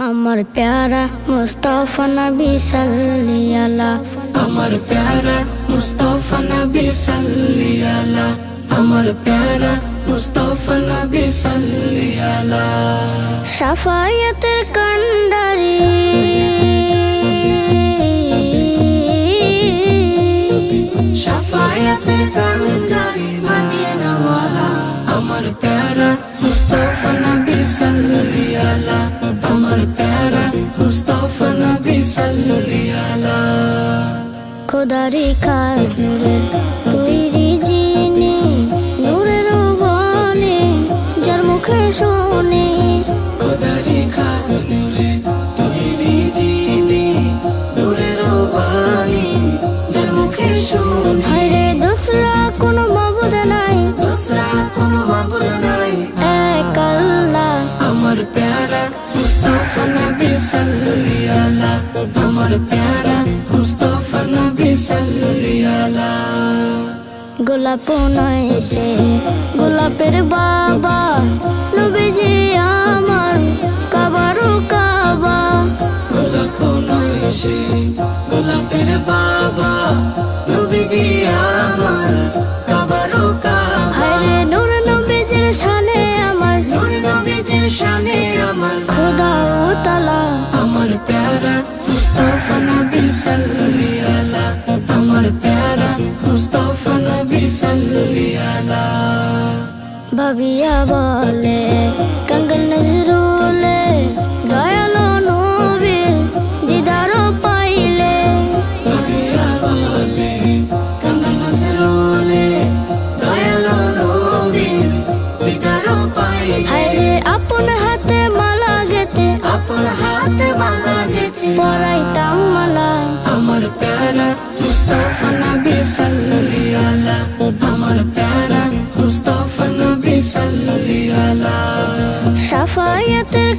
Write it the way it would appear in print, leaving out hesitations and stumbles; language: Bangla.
আমার প্যারা মুস্তাফা নবী সাল্লি আলা, আমার প্যারা মুস্তাফা নবী সাল্লি আলা, আমার প্যারা মুস্তাফা নবী সাল্লি আলা। শাফায়াতের কান্ডারি শাফায়াতের কান্ডারি মদিনা ওয়ালা, আমার প্যারা মুস্তাফা নবী সাল্লি আলা, আমার প্যারা মুস্তাফা নবী সাল্লি আলা। খোদারি খাস নূরের তৈরি জিনি, নূরের বনে যার মুখে শুনে, খোদারি খাস নূরে তৈরি জিনি, নূরের বাণী যার মুখে শুনি। হায়রে দোসরা কোনো মাবুদ নাই, দোসরা কোনো মাবুদ নাই, এক আল্লাহ। আমার প্যারা মুস্তাফা নবী সাল্লি আলা, আমার প্যারা মুস্তাফা নবী সাল্লি আলা। গোলাপ নয় সে গোলাপের বাবা, নবীজি আমার কাবারও কাবা। গোলাপ নয় সে গোলাপের বাবা, নবীজি আমার কাবারও কাবা। হায়রে নূর নবীজির শানে আমার, নূর নবীজির শানে আমার, খোদা ও তালা। আমার প্যারা মুস্তাফা নবী সাল্লি আলা, আমার প্যারা মুস্তাফা নবী সাল্লি আলা। ভাবিয়া বলে কাঙ্গল নজরুলে, দয়ালো নবীর দিদার পাইলে। ভাবিয়া বলে কাঙ্গল নজরুলে, দয়ালো নবীর দিদার পাইলে। হায়রে আপন হাতে মালা গেতে, আপন হাতে মালা গেথে পরাইতাম মালা। আমার প্যারা মুস্তাফা নবী সাল্লি আলা, আমার প্যারা মুস্তাফা নবী সাল্লি আলা। শাফায়াতের